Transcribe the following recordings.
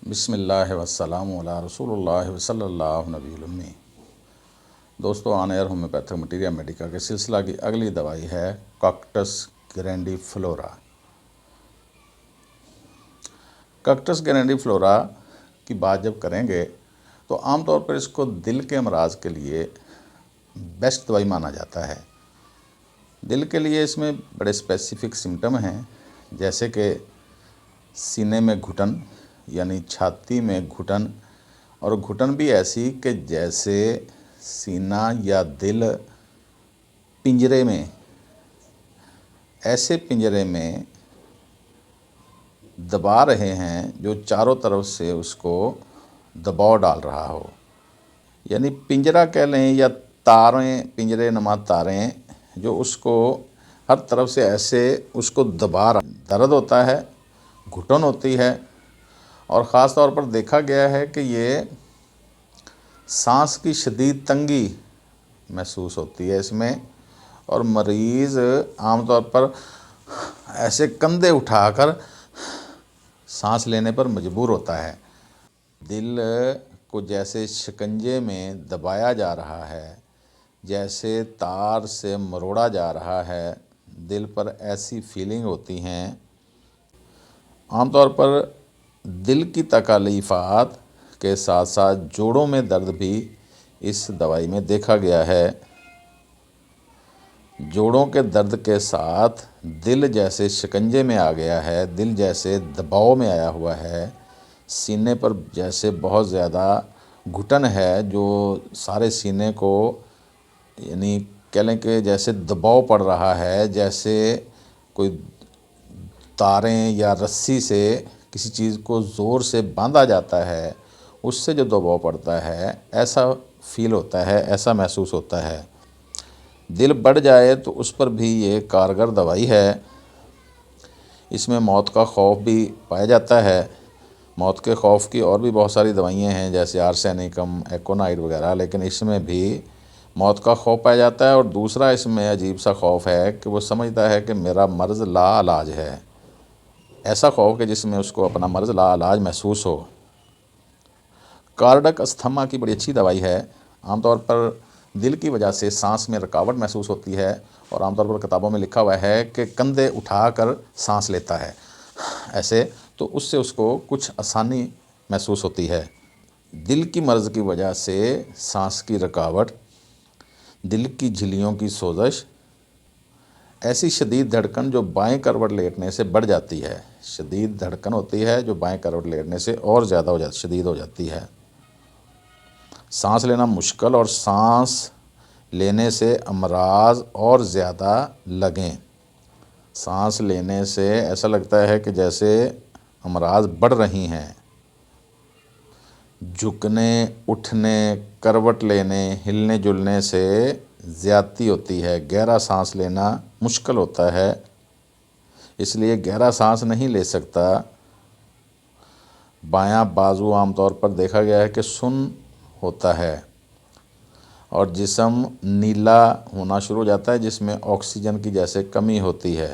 بسم اللہ والسلام علی رسول اللہ صلی اللہ نبی المی۔ دوستو، آن ایئر ہومیوپیتھک مٹیریا میڈیکا کے سلسلہ کی اگلی دوائی ہے کاکٹس گرینڈیفلورا۔ کاکٹس گرینڈیفلورا کی بات جب کریں گے تو عام طور پر اس کو دل کے امراض کے لیے بیسٹ دوائی مانا جاتا ہے۔ دل کے لیے اس میں بڑے اسپیسیفک سمٹم ہیں، جیسے کہ سینے میں گھٹن یعنی چھاتی میں گھٹن، اور گھٹن بھی ایسی کہ جیسے سینہ یا دل پنجرے میں، ایسے پنجرے میں دبا رہے ہیں جو چاروں طرف سے اس کو دباؤ ڈال رہا ہو، یعنی پنجرہ کہہ لیں یا تاریں، پنجرے نما تاریں جو اس کو ہر طرف سے ایسے اس کو دبا رہا۔ درد ہوتا ہے، گھٹن ہوتی ہے، اور خاص طور پر دیکھا گیا ہے کہ یہ سانس کی شدید تنگی محسوس ہوتی ہے اس میں، اور مریض عام طور پر ایسے کندھے اٹھا کر سانس لینے پر مجبور ہوتا ہے۔ دل کو جیسے شکنجے میں دبایا جا رہا ہے، جیسے تار سے مروڑا جا رہا ہے، دل پر ایسی فیلنگ ہوتی ہیں۔ عام طور پر دل کی تکلیفات کے ساتھ ساتھ جوڑوں میں درد بھی اس دوائی میں دیکھا گیا ہے۔ جوڑوں کے درد کے ساتھ دل جیسے شکنجے میں آ گیا ہے، دل جیسے دباؤ میں آیا ہوا ہے، سینے پر جیسے بہت زیادہ گھٹن ہے جو سارے سینے کو، یعنی کہہ لیں کہ جیسے دباؤ پڑ رہا ہے، جیسے کوئی تاریں یا رسی سے کسی چیز کو زور سے باندھا جاتا ہے، اس سے جو دباؤ پڑتا ہے ایسا فیل ہوتا ہے، ایسا محسوس ہوتا ہے۔ دل بڑھ جائے تو اس پر بھی یہ کارگر دوائی ہے۔ اس میں موت کا خوف بھی پایا جاتا ہے۔ موت کے خوف کی اور بھی بہت ساری دوائیاں ہیں، جیسے آرسینیکم، ایکونائڈ وغیرہ، لیکن اس میں بھی موت کا خوف پایا جاتا ہے۔ اور دوسرا اس میں عجیب سا خوف ہے کہ وہ سمجھتا ہے کہ میرا مرض لا علاج ہے، ایسا خوف کہ جس میں اس کو اپنا مرض لا علاج محسوس ہو۔ کارڈک استھما کی بڑی اچھی دوائی ہے۔ عام طور پر دل کی وجہ سے سانس میں رکاوٹ محسوس ہوتی ہے، اور عام طور پر کتابوں میں لکھا ہوا ہے کہ کندھے اٹھا کر سانس لیتا ہے ایسے، تو اس سے اس کو کچھ آسانی محسوس ہوتی ہے۔ دل کی مرض کی وجہ سے سانس کی رکاوٹ، دل کی جھلیوں کی سوزش، ایسی شدید دھڑکن جو بائیں کروٹ لیٹنے سے بڑھ جاتی ہے، شدید دھڑکن ہوتی ہے جو بائیں کروٹ لیٹنے سے اور زیادہ شدید ہو جاتی ہے۔ سانس لینا مشکل اور سانس لینے سے امراض اور زیادہ لگیں۔ سانس لینے سے ایسا لگتا ہے کہ جیسے امراض بڑھ رہی ہیں۔ جھکنے، اٹھنے، کروٹ لینے، ہلنے جلنے سے زیادتی ہوتی ہے، گہرا سانس لینا مشکل ہوتا ہے، اس لیے گہرا سانس نہیں لے سکتا۔ بایاں بازو عام طور پر دیکھا گیا ہے کہ سن ہوتا ہے، اور جسم نیلا ہونا شروع ہو جاتا ہے، جس میں آکسیجن کی جیسے کمی ہوتی ہے۔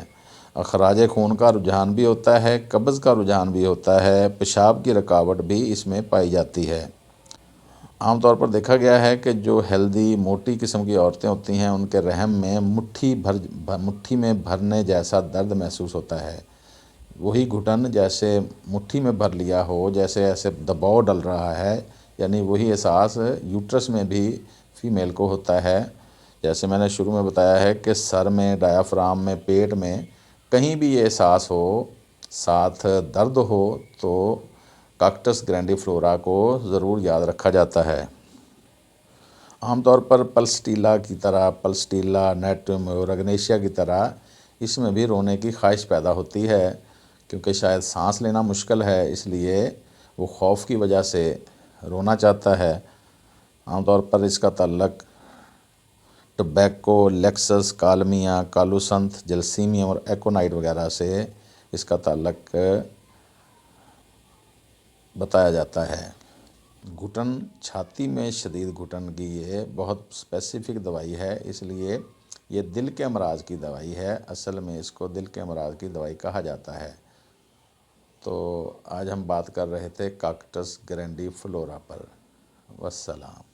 اخراج خون کا رجحان بھی ہوتا ہے، قبض کا رجحان بھی ہوتا ہے، پیشاب کی رکاوٹ بھی اس میں پائی جاتی ہے۔ عام طور پر دیکھا گیا ہے کہ جو ہیلدی موٹی قسم کی عورتیں ہوتی ہیں، ان کے رحم میں مٹھی میں بھرنے جیسا درد محسوس ہوتا ہے۔ وہی گھٹن جیسے مٹھی میں بھر لیا ہو، جیسے ایسے دباؤ ڈل رہا ہے، یعنی وہی احساس یوٹرس میں بھی فیمیل کو ہوتا ہے۔ جیسے میں نے شروع میں بتایا ہے کہ سر میں، ڈایافرام میں، پیٹ میں کہیں بھی یہ احساس ہو، ساتھ درد ہو، تو کاکٹس گرینڈیفلورا کو ضرور یاد رکھا جاتا ہے۔ عام طور پر پلسٹیلا، نیٹم اور اگنیشیا کی طرح اس میں بھی رونے کی خواہش پیدا ہوتی ہے، کیونکہ شاید سانس لینا مشکل ہے، اس لیے وہ خوف کی وجہ سے رونا چاہتا ہے۔ عام طور پر اس کا تعلق ٹبیکو، لیکسس، کالمیا، کالوسنتھ، جلسیمیم اور ایکونائڈ وغیرہ سے اس کا تعلق بتایا جاتا ہے۔ گھٹن، چھاتی میں شدید گھٹن کی یہ بہت اسپیسیفک دوائی ہے، اس لیے یہ دل کے امراض کی دوائی ہے۔ اصل میں اس کو دل کے امراض کی دوائی کہا جاتا ہے۔ تو آج ہم بات کر رہے تھے کاکٹس گرینڈی فلورا پر. والسلام.